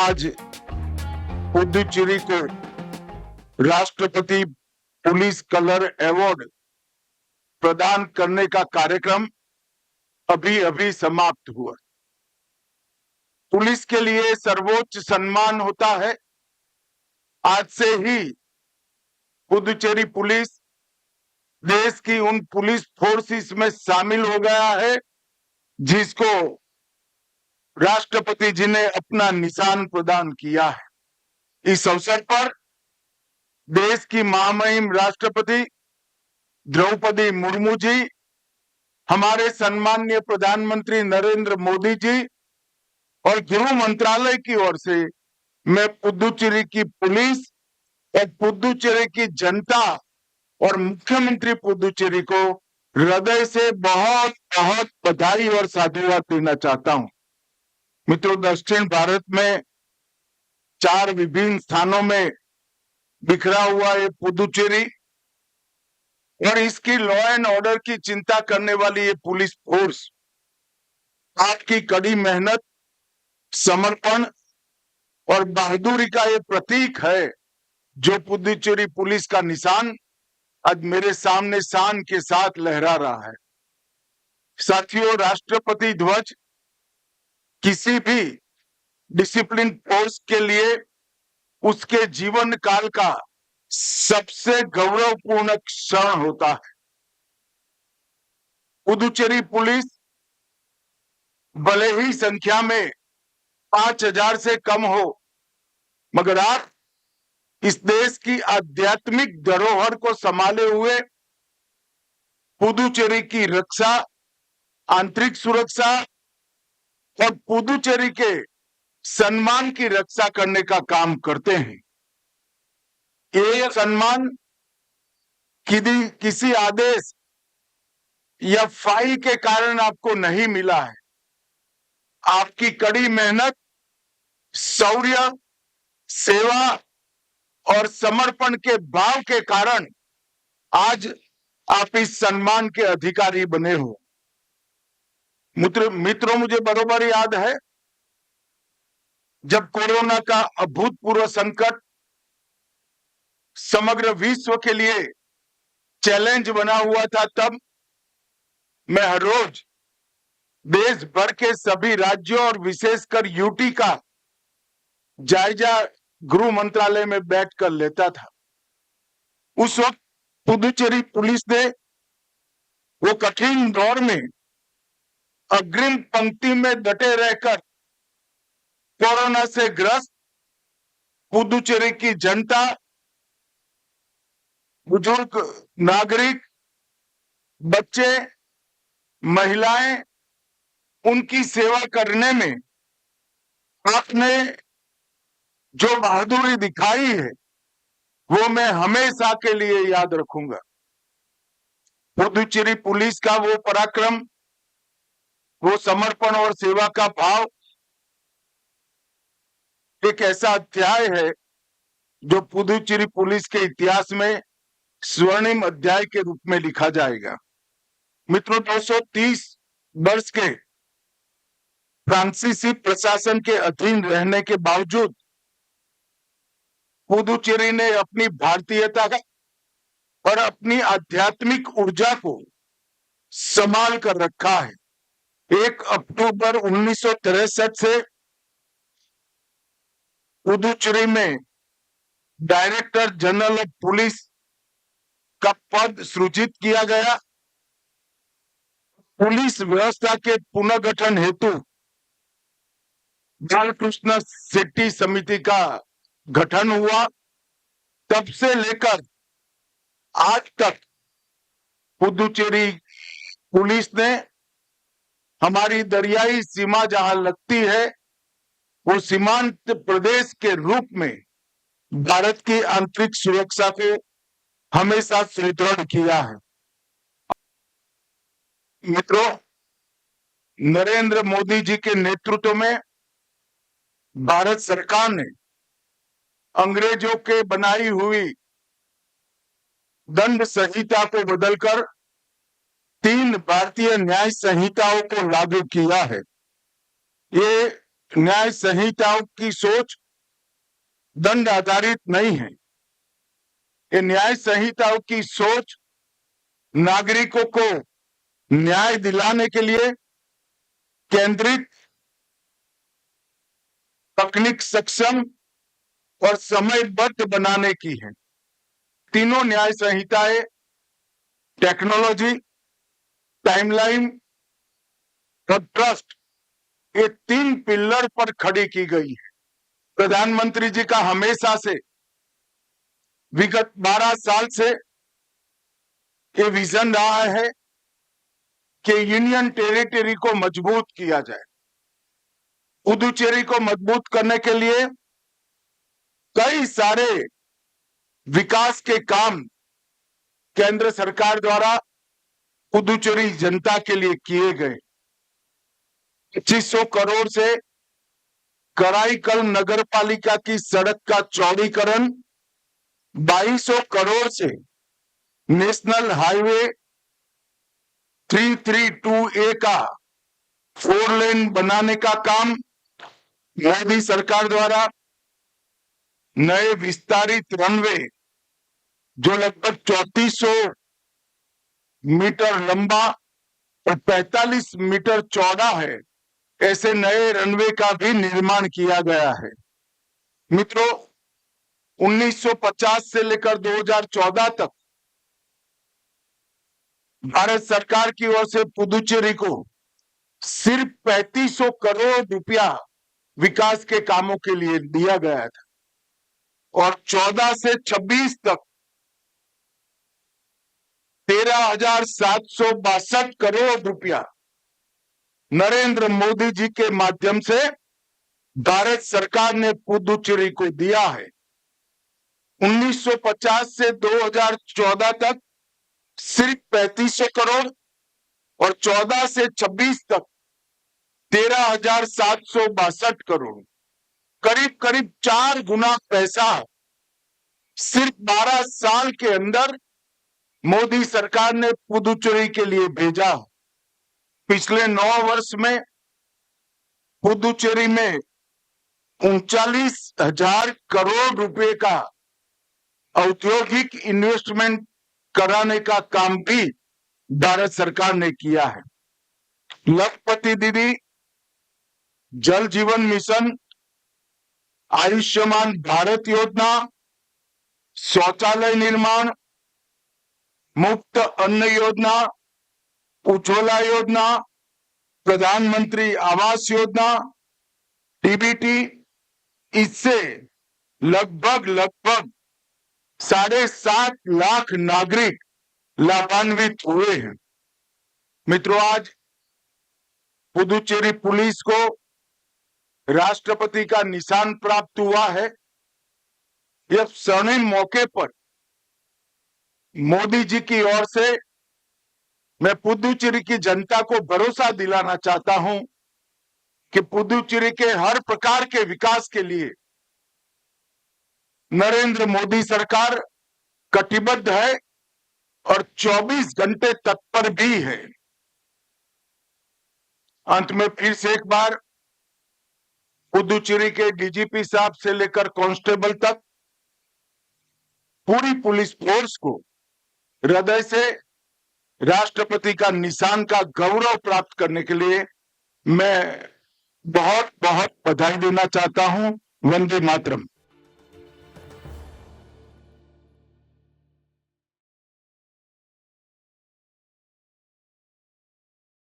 आज पुदुचेरी को राष्ट्रपति पुलिस कलर अवार्ड प्रदान करने का कार्यक्रम अभी अभी समाप्त हुआ। पुलिस के लिए सर्वोच्च सम्मान होता है। आज से ही पुदुचेरी पुलिस देश की उन पुलिस फोर्सेस में शामिल हो गया है जिसको राष्ट्रपति जी ने अपना निशान प्रदान किया है। इस अवसर पर देश की महामहिम राष्ट्रपति द्रौपदी मुर्मू जी, हमारे सम्मानीय प्रधानमंत्री नरेंद्र मोदी जी और गृह मंत्रालय की ओर से मैं पुदुचेरी की पुलिस और पुदुचेरी की जनता और मुख्यमंत्री पुदुचेरी को हृदय से बहुत बहुत बधाई और साधुवाद देना चाहता हूं। मित्रों, दक्षिण भारत में 4 विभिन्न स्थानों में बिखरा हुआ ये पुदुचेरी और इसकी लॉ एंड ऑर्डर की चिंता करने वाली ये पुलिस फोर्स आपकी कड़ी मेहनत, समर्पण और बहादुरी का ये प्रतीक है जो पुदुचेरी पुलिस का निशान आज मेरे सामने शान के साथ लहरा रहा है। साथियों, राष्ट्रपति ध्वज किसी भी डिसिप्लिन फोर्स के लिए उसके जीवन काल का सबसे गौरवपूर्ण क्षण होता है। पुदुचेरी पुलिस भले ही संख्या में 5000 से कम हो, मगर आप इस देश की आध्यात्मिक धरोहर को संभाले हुए पुदुचेरी की रक्षा, आंतरिक सुरक्षा और पुदुचेरी के सम्मान की रक्षा करने का काम करते हैं। ये सम्मान किसी आदेश या फाइल के कारण आपको नहीं मिला है। आपकी कड़ी मेहनत, शौर्य, सेवा और समर्पण के भाव के कारण आज आप इस सम्मान के अधिकारी बने हो। मित्रों, मुझे बरोबर याद है जब कोरोना का अभूतपूर्व संकट समग्र विश्व के लिए चैलेंज बना हुआ था, तब मैं हर रोज देश भर के सभी राज्यों और विशेषकर यूटी का जायजा गृह मंत्रालय में बैठकर लेता था। उस वक्त पुदुचेरी पुलिस ने वो कठिन दौर में अग्रिम पंक्ति में डटे रहकर कोरोना से ग्रस्त पुदुचेरी की जनता, बुजुर्ग नागरिक, बच्चे, महिलाएं, उनकी सेवा करने में आपने जो बहादुरी दिखाई है वो मैं हमेशा के लिए याद रखूंगा। पुदुचेरी पुलिस का वो पराक्रम, वो समर्पण और सेवा का भाव एक ऐसा अध्याय है जो पुदुचेरी पुलिस के इतिहास में स्वर्णिम अध्याय के रूप में लिखा जाएगा। मित्रों, 230 वर्ष के फ्रांसीसी प्रशासन के अधीन रहने के बावजूद पुदुचेरी ने अपनी भारतीयता का और अपनी आध्यात्मिक ऊर्जा को संभाल कर रखा है। 1 अक्टूबर 1963 से पुदुचेरी में डायरेक्टर जनरल ऑफ पुलिस का पद सृजित किया गया। पुलिस व्यवस्था के पुनर्गठन हेतु बालकृष्ण शेट्टी समिति का गठन हुआ। तब से लेकर आज तक पुदुचेरी पुलिस ने हमारी दरियाई सीमा जहां लगती है वो सीमांत प्रदेश के रूप में भारत की आंतरिक सुरक्षा को हमेशा सुदृढ़ किया है। मित्रों, नरेंद्र मोदी जी के नेतृत्व में भारत सरकार ने अंग्रेजों के बनाई हुई दंड संहिता को बदलकर 3 भारतीय न्याय संहिताओं को लागू किया है। ये न्याय संहिताओं की सोच दंड आधारित नहीं है। ये न्याय संहिताओं की सोच नागरिकों को न्याय दिलाने के लिए केंद्रित, तकनीक सक्षम और समयबद्ध बनाने की है। तीनों न्याय संहिताएं टेक्नोलॉजी, टाइमलाइन और ट्रस्ट, ये 3 पिलर पर खड़ी की गई है। प्रधानमंत्री जी का हमेशा से विगत 12 साल से ये विजन रहा है कि यूनियन टेरिटरी को मजबूत किया जाए। पुदुचेरी को मजबूत करने के लिए कई सारे विकास के काम केंद्र सरकार द्वारा पुदुचेरी जनता के लिए किए गए। 2500 करोड़ से कराईकल नगर पालिका की सड़क का चौड़ीकरण, 2200 करोड़ से नेशनल हाईवे 332A का 4 लेन बनाने का काम मोदी सरकार द्वारा, नए विस्तारित रनवे जो लगभग 3400 मीटर लंबा और 45 मीटर चौड़ा है, ऐसे नए रनवे का भी निर्माण किया गया है। मित्रों, 1950 से लेकर 2014 तक भारत सरकार की ओर से पुदुचेरी को सिर्फ 3500 करोड़ रुपया विकास के कामों के लिए दिया गया था और 14 से 26 तक 13,762 करोड़ रुपया नरेंद्र मोदी जी के माध्यम से भारत सरकार ने पुदुचेरी को दिया है। 1950 से 2014 तक सिर्फ 3500 करोड़ और 14 से 26 तक 13,762 करोड़, करीब करीब 4 गुना पैसा सिर्फ 12 साल के अंदर मोदी सरकार ने पुदुचेरी के लिए भेजा। पिछले 9 वर्ष में पुदुचेरी में 39,000 करोड़ रुपए का औद्योगिक इन्वेस्टमेंट कराने का काम भी भारत सरकार ने किया है। लखपति दीदी, जल जीवन मिशन, आयुष्मान भारत योजना, शौचालय निर्माण, मुफ्त अन्न योजना, उज्ज्वला योजना, प्रधानमंत्री आवास योजना, डीबीटी, इससे लगभग 7.5 लाख नागरिक लाभान्वित हुए हैं। मित्रों, आज पुदुचेरी पुलिस को राष्ट्रपति का निशान प्राप्त हुआ है। यह स्वर्णिम मौके पर मोदी जी की ओर से मैं पुदुचेरी की जनता को भरोसा दिलाना चाहता हूं कि पुदुचेरी के हर प्रकार के विकास के लिए नरेंद्र मोदी सरकार कटिबद्ध है और 24 घंटे तत्पर भी है। अंत में फिर से एक बार पुदुचेरी के डीजीपी साहब से लेकर कांस्टेबल तक पूरी पुलिस फोर्स को हृदय से राष्ट्रपति का निशान का गौरव प्राप्त करने के लिए मैं बहुत बहुत बधाई देना चाहता हूं। वंदे मातरम।